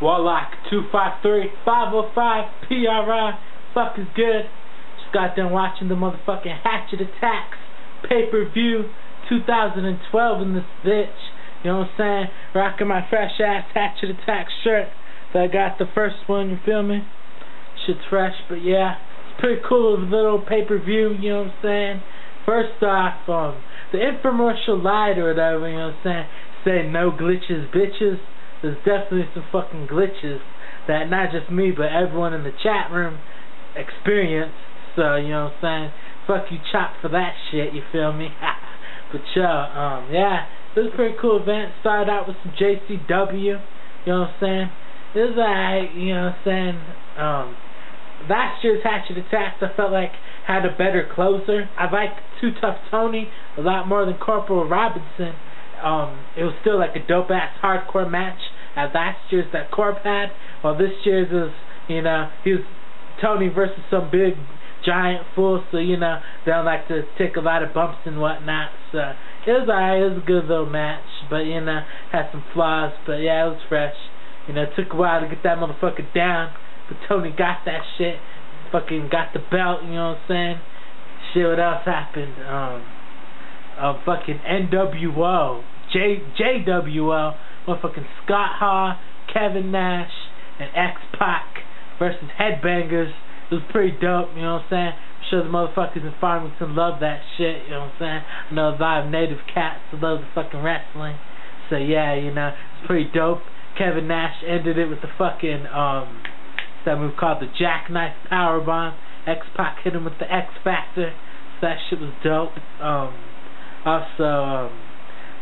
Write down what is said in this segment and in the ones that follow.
Warlock 253 505 PRI. Fuck is good. Just got done watching the motherfucking Hatchet Attacks pay-per-view 2012 in this bitch. You know what I'm saying? Rocking my fresh ass Hatchet Attacks shirt that I got the first one, you feel me? Shit's fresh, but yeah. It's pretty cool little pay-per-view, you know what I'm saying? First off, the infomercial lied or whatever, you know what I'm saying? Saying no glitches, bitches. There's definitely some fucking glitches that not just me, but everyone in the chat room experienced. So, you know what I'm saying? Fuck you, Chop, for that shit, you feel me? But yo, yeah, it was a pretty cool event. Started out with some JCW, you know what I'm saying? It was alright, you know what I'm saying? Last year's Hatchet Attacks, I felt like had a better closer. I liked Too Tough Tony a lot more than Corporal Robinson. It was still like a dope ass hardcore match at last year's that Corp had. Well, this year's was, you know, he was Tony versus some big giant fool, so you know they don't like to take a lot of bumps and whatnot. So it was alright. It was a good little match, but you know had some flaws. But yeah, it was fresh. You know, it took a while to get that motherfucker down, but Tony got that shit. Fucking got the belt. You know what I'm saying? Shit, what else happened? Fucking NWO, JWO, motherfucking Scott Hall, Kevin Nash, and X-Pac versus Headbangers. It was pretty dope, you know what I'm saying? I'm sure the motherfuckers in Farmington love that shit, you know what I'm saying? I know a lot of native cats that love the fucking wrestling. So yeah, you know, it's pretty dope. Kevin Nash ended it with the fucking, that move called the Jackknife Powerbomb. X-Pac hit him with the X Factor. So that shit was dope. Also,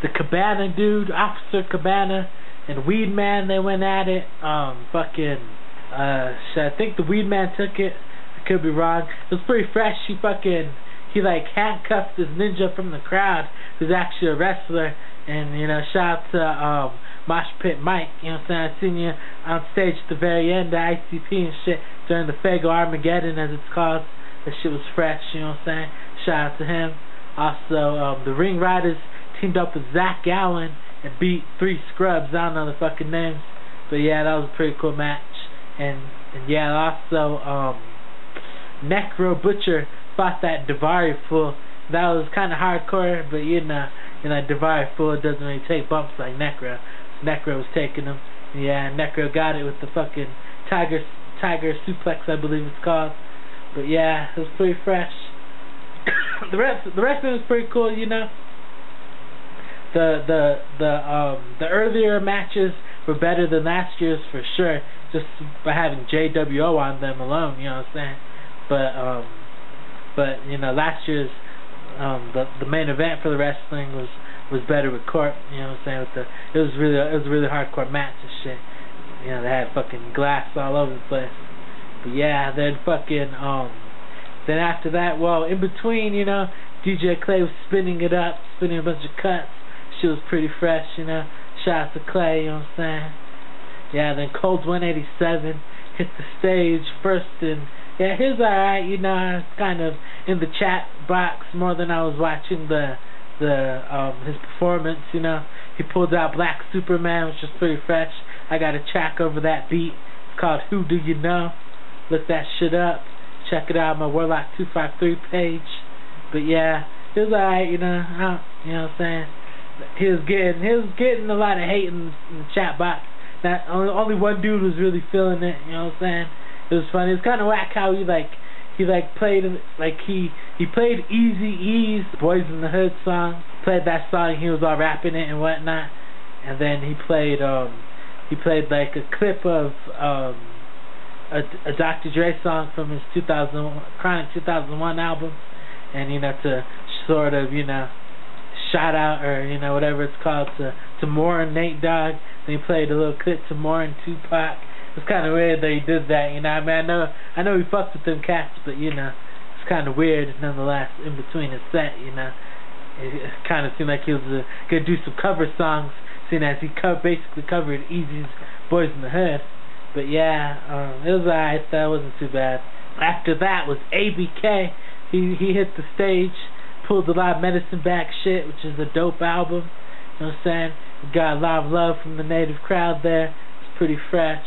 the Cabana dude, Officer Cabana, and Weed Man, they went at it. I think the Weed Man took it. I could be wrong. It was pretty fresh. He like handcuffed this ninja from the crowd, who's actually a wrestler. And you know, shout out to Mosh Pit Mike. You know what I'm saying? I seen you on stage at the very end of ICP and shit during the Fago Armageddon, as it's called. That shit was fresh. You know what I'm saying? Shout out to him. Also, the Ring Riders teamed up with Zach Allen and beat 3 scrubs. I don't know the fucking names, but yeah, that was a pretty cool match. And yeah, also Necro Butcher fought that Davari fool. That was kind of hardcore, but you know, Davari fool doesn't really take bumps like Necro. Necro was taking them. Yeah, Necro got it with the fucking Tiger Suplex, I believe it's called. But yeah, it was pretty fresh. The rest of it was pretty cool, you know. The earlier matches were better than last year's for sure, just by having JWO on them alone, you know what I'm saying? But you know, last year's the main event for the wrestling was better with Corp, you know what I'm saying? It was a really hardcore match and shit. You know, they had fucking glass all over the place. But yeah, then fucking then after that, well, in between, you know, DJ Clay was spinning it up, spinning a bunch of cuts. She was pretty fresh, you know. Shout out to Clay, you know what I'm saying? Yeah, then Cold 187 hit the stage first, and yeah, he was alright, you know. I was kind of in the chat box more than I was watching his performance, you know. He pulled out Black Superman, which was pretty fresh. I got a track over that beat. It's called Who Do You Know? Look that shit up. Check it out on my Warlock 253 page. But yeah, it was alright, you know. You know what I'm saying? He was getting a lot of hate in the chat box. Only one dude was really feeling it, you know what I'm saying? It was funny. It's kind of whack how he played Eazy-E's Boys in the Hood song. Played that song, he was all rapping it and whatnot. And then he played like a clip of a Dr. Dre song from his Chronic 2001 album, and you know, to sort of, you know, shout out, or you know, whatever it's called, to Moore and Nate Dogg. Then he played a little clip to Moore and Tupac. It's kind of weird that he did that, you know. I mean, I know he fucked with them cats, but you know, it's kind of weird nonetheless. In between his set, you know, it kind of seemed like he was gonna do some cover songs, seeing as he basically covered Eazy's Boys in the Hood. But yeah, it was alright. That wasn't too bad. After that was ABK. He hit the stage, pulled a lot of Medicine Bag Shit, which is a dope album. You know what I'm saying? Got a lot of love from the native crowd there. It's pretty fresh.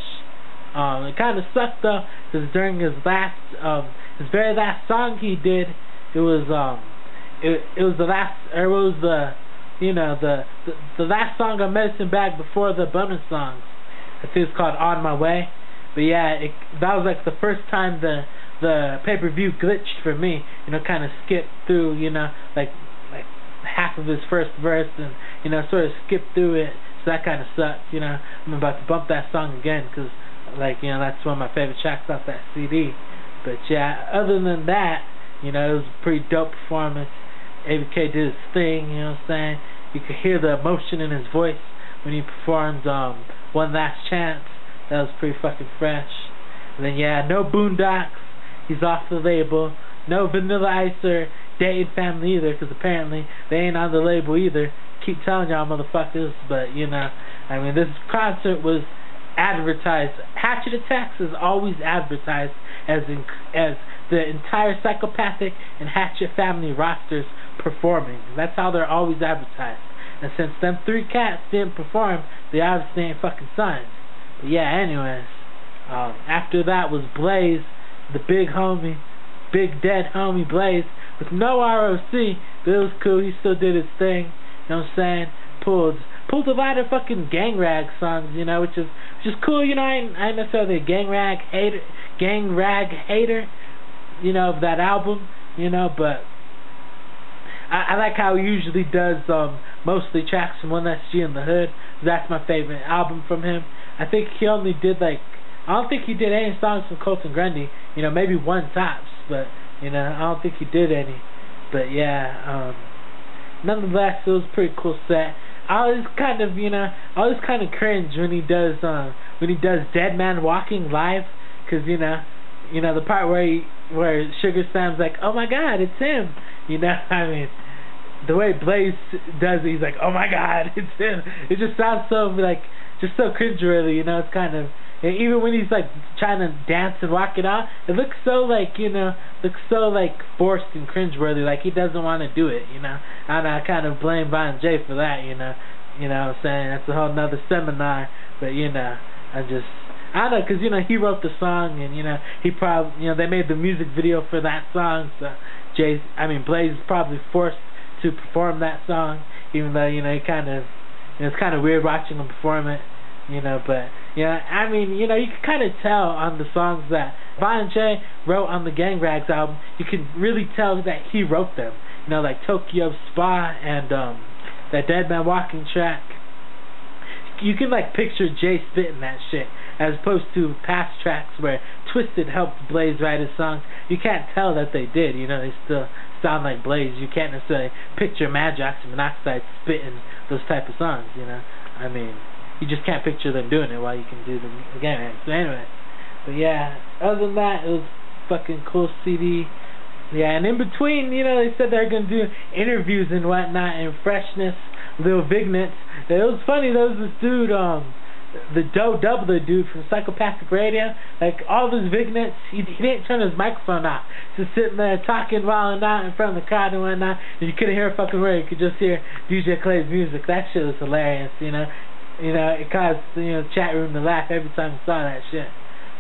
It kind of sucked though, because during his very last song he did, it was the last, or it was the last song on Medicine Bag before the bonus songs. I think it's called On My Way. But yeah, that was like the first time the pay-per-view glitched for me. Kind of skipped through, like half of his first verse, and sort of skipped through it. So that kind of sucked. I'm about to bump that song again because, that's one of my favorite tracks off that CD. But yeah, other than that, it was a pretty dope performance. ABK did his thing. You know what I'm saying? You could hear the emotion in his voice when he performed One Last Chance. That was pretty fucking fresh. And then yeah, no Boondocks. He's off the label. No Vanilla Ice or Dayton Family either, because apparently they ain't on the label either. Keep telling y'all motherfuckers, but this concert was advertised. Hatchet Attacks is always advertised as the entire Psychopathic and Hatchet Family rosters performing. That's how they're always advertised. And since them three cats didn't perform, they obviously ain't fucking signed. But yeah, anyways, after that was Blaze, the big homie, big dead homie Blaze, with no ROC, but it was cool. He still did his thing. You know what I'm saying? Pulled a lot of fucking gang rag songs, which is cool. I ain't necessarily a gang rag hater, of that album, but I like how he usually does mostly tracks from One Last G in the Hood. That's my favorite album from him. I think he only did I don't think he did any songs from Colton Grundy. Maybe one tops, but I don't think he did any. But yeah, nonetheless, it was a pretty cool set. I always kind of cringe when he does Dead Man Walking live, because the part where Sugar Sam's like, oh my God, it's him. The way Blaze does it, he's like, oh my God, it's him. It just sounds so just so cringeworthy. It's kind of, even when he's trying to dance and walk it out, it looks so forced and cringeworthy, like he doesn't want to do it. And I kind of blame Von J for that. You know what I'm saying? That's a whole nother seminar. But I don't know, because he wrote the song, and he probably, they made the music video for that song, so Blaze is probably forced to perform that song, even though he kind of, it's kind of weird watching him perform it, but you can kind of tell on the songs that Von J wrote on the Gang Rags album. You can really tell that he wrote them, like Tokyo Spa and that Dead Man Walking track. You can picture Jay spitting that shit, as opposed to past tracks where Twisted helped Blaze write his songs. You can't tell that they did. They still sound like Blaze. You can't necessarily picture Madrox and Monoxide spitting those type of songs. You just can't picture them doing it while you can do them again. So anyway, but yeah, other than that, it was fucking cool CD. Yeah, and in between, they said they're gonna do interviews and whatnot, and freshness, little vignettes. It was funny. There was this dude, the Doe Doubler dude from Psychopathic Radio. All of his vignettes, he didn't turn his microphone off. Just sitting there talking, wilding out in front of the crowd and whatnot, and you couldn't hear a fucking word. You could just hear DJ Clay's music. That shit was hilarious. It caused chat room to laugh every time you saw that shit.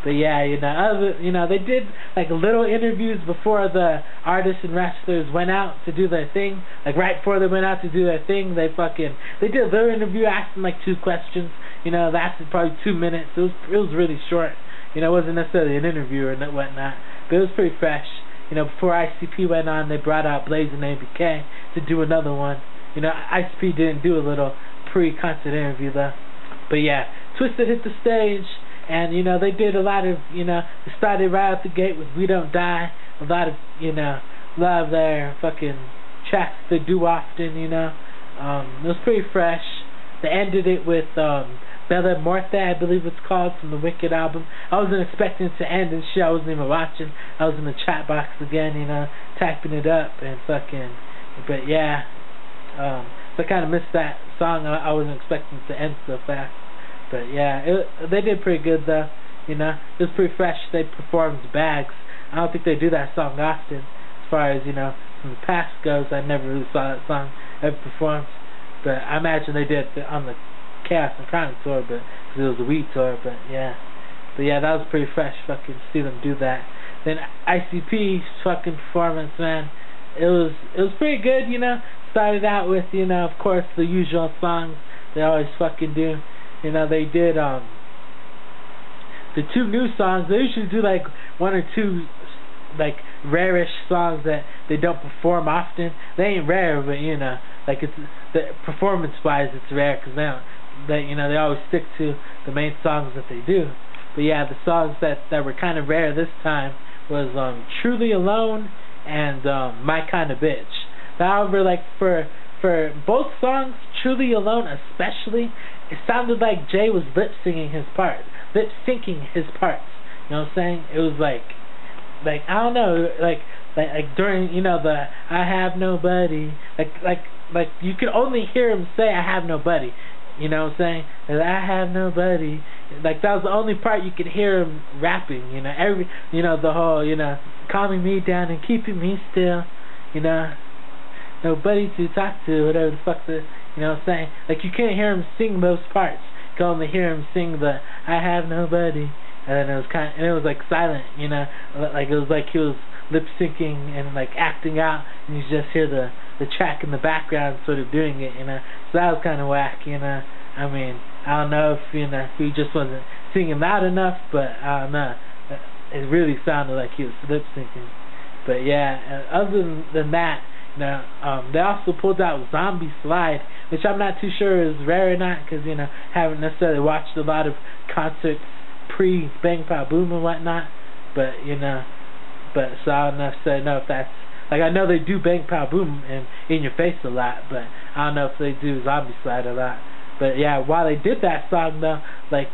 But yeah, they did little interviews before the artists and wrestlers went out to do their thing. Right before they went out to do their thing, they did a little interview, asking 2 questions. It lasted probably 2 minutes. It was really short. It wasn't necessarily an interview or whatnot, but it was pretty fresh. Before ICP went on, they brought out Blaze and ABK to do another one. ICP didn't do a little pre-concert interview though. But yeah, Twisted hit the stage, and they did a lot of, they started right out the gate with We Don't Die, a lot of their fucking tracks they do often. It was pretty fresh. They ended it with Bella Morte, I believe it's called, from the Wicked album. I wasn't expecting it to end and shit. I wasn't even watching. I was in the chat box again, typing it up and fucking. But yeah, so I kind of missed that song. I wasn't expecting it to end so fast. But yeah, they did pretty good though. It was pretty fresh. They performed Bags. I don't think they do that song often. As far as from the past goes, I never really saw that song ever performed. But I imagine they did on the Chaos and Crime tour, but cause it was a weed tour, but yeah, that was pretty fresh. Fucking see them do that. Then ICP's fucking performance, man, it was pretty good. You know, started out with, you know, of course, the usual songs they always fucking do. You know, they did the 2 new songs. They usually do like 1 or 2 like rarish songs that they don't perform often. They ain't rare, but you know, like it's the performance-wise, it's rare because you know, they always stick to the main songs that they do. But yeah, the songs that were kind of rare this time was Truly Alone and My Kind of Bitch. However, like for both songs, Truly Alone especially, it sounded like Jay was lip-syncing his parts. You know what I'm saying? It was like I don't know, like during, you know, the I have nobody, like you could only hear him say I have nobody. You know what I'm saying? I have nobody. Like that was the only part you could hear him rapping. You know, the whole, you know, calming me down and keeping me still. You know, nobody to talk to, whatever the fuck you know what I'm saying? Like you can't hear him sing those parts. You can only hear him sing the I have nobody. And then it was like silent, you know, like it was like he was lip syncing and like acting out, and you just hear the track in the background sort of doing it, you know. So that was kind of whack, you know. I mean, I don't know if, you know, he just wasn't singing loud enough, but I don't know. It really sounded like he was lip syncing. But yeah, other than that, you know, they also pulled out Zombie Slide, which I'm not too sure is rare or not, because, you know, haven't necessarily watched a lot of concerts pre-Bang Pow Boom and whatnot, but, you know, so I don't necessarily know if that's, like, I know they do Bang Pow Boom and In Your Face a lot, but I don't know if they do Zombie Slide a lot. But yeah, while they did that song though, like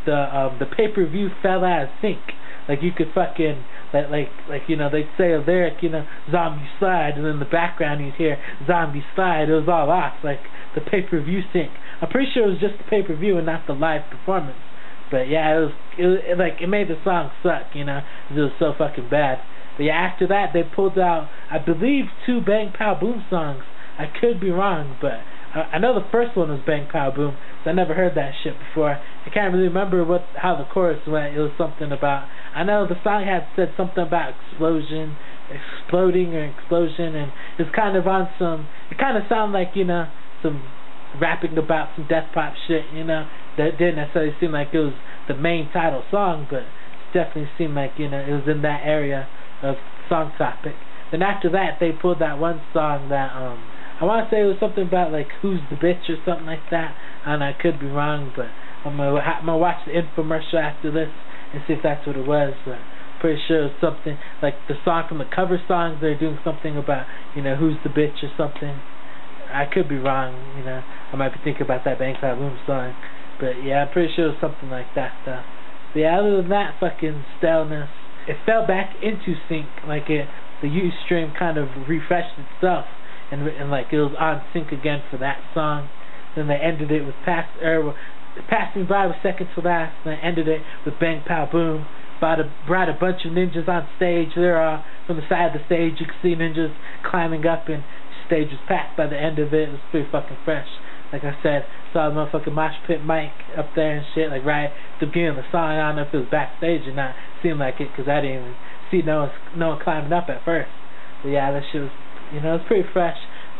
the pay-per-view fell out of sync. Like you could fucking like you know, they'd say a lyric, you know, Zombie Slide, and in the background you'd hear Zombie Slide. It was all off, like the pay-per-view sync. I'm pretty sure it was just the pay-per-view and not the live performance. But yeah, it made the song suck, you know, it was so fucking bad. But yeah, after that they pulled out, I believe, 2 Bang Pow Boom songs. I could be wrong, but I know the first one was Bang Pow Boom, so I never heard that shit before. I can't really remember how the chorus went. It was something about, I know the song had said something about exploding or explosion, and it's kind of on some, it kind of sounded like, you know, some rapping about some death pop shit, you know, that didn't necessarily seem like it was the main title song, but it definitely seemed like, you know, it was in that area of song topic. Then after that, they pulled that one song that, I want to say it was something about, like, Who's the Bitch or something like that, and I could be wrong, but I'm gonna watch the infomercial after this and see if that's what it was, but I'm pretty sure it was something, like the song from the cover songs, they're doing something about, you know, Who's the Bitch or something. I could be wrong, you know, I might be thinking about that Bang Pow Boom song, but yeah, I'm pretty sure it was something like that, though. But yeah, other than that fucking staleness, it fell back into sync, like the ustream kind of refreshed itself, and like it was on sync again for that song. Then they ended it with Passing By with Second to Last, and they ended it with Bang Pow Boom. Brought a bunch of ninjas on stage. They're from the side of the stage. You could see ninjas climbing up, and the stage was packed by the end of it. It was pretty fucking fresh. Like I said, saw the motherfucking mosh pit mic up there and shit, like right at the beginning of the song. I don't know if it was backstage or not. Seemed like it, because I didn't even see no one climbing up at first. But yeah, that shit was, you know, it was pretty fresh.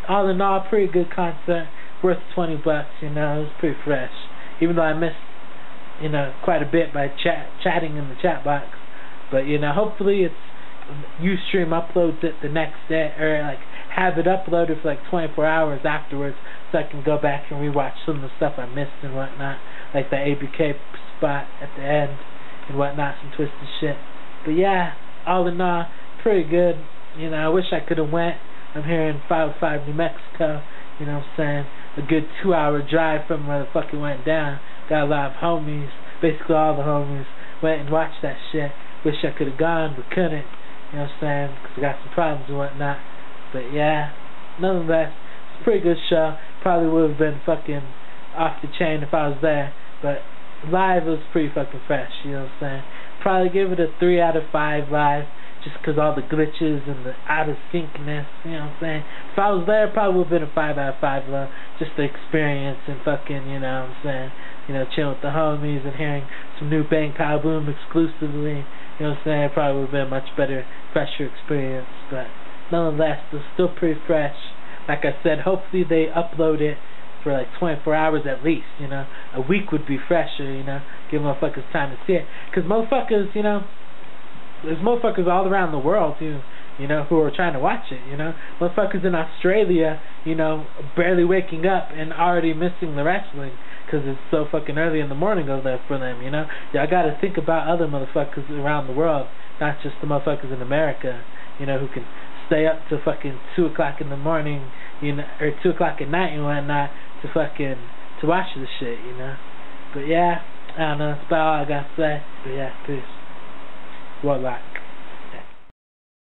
All in all, pretty good concert. Worth $20, you know, it was pretty fresh. Even though I missed, you know, quite a bit by chatting in the chat box. But, you know, hopefully it's Ustream uploads it the next day, or like have it uploaded for like 24 hours afterwards, so I can go back and rewatch some of the stuff I missed and whatnot, like the ABK spot at the end and whatnot, some twisted shit. But yeah, all in all, pretty good. You know, I wish I could have went. I'm here in 505, New Mexico. You know what I'm saying? A good 2-hour drive from where the fuck it went down. Got a lot of homies, basically all the homies, went and watched that shit. Wish I could have gone, but couldn't. You know what I'm saying? Because I got some problems and whatnot. But yeah, nonetheless, it's a pretty good show. Probably would have been fucking off the chain if I was there. But live was pretty fucking fresh, you know what I'm saying? Probably give it a 3 out of 5 live, just because all the glitches and the out of syncness, you know what I'm saying? If I was there, probably would have been a 5 out of 5 live, just the experience and fucking, you know what I'm saying? You know, chilling with the homies and hearing some new Bang Pow Boom exclusively, you know what I'm saying? Probably would have been a much better, fresher experience, but nonetheless, it's still pretty fresh. Like I said, hopefully they upload it for like 24 hours at least, you know. A week would be fresher, you know. Give motherfuckers time to see it. Because motherfuckers, you know, there's motherfuckers all around the world, too, you know, who are trying to watch it, you know. Motherfuckers in Australia, you know, barely waking up and already missing the wrestling because it's so fucking early in the morning over there for them, you know. Y'all got to think about other motherfuckers around the world, not just the motherfuckers in America, you know, who can stay up to fucking 2 o'clock in the morning, you know, or 2 o'clock at night and whatnot to watch this shit, you know. But yeah, I don't know, that's about all I got to say. But yeah, peace. Warlock.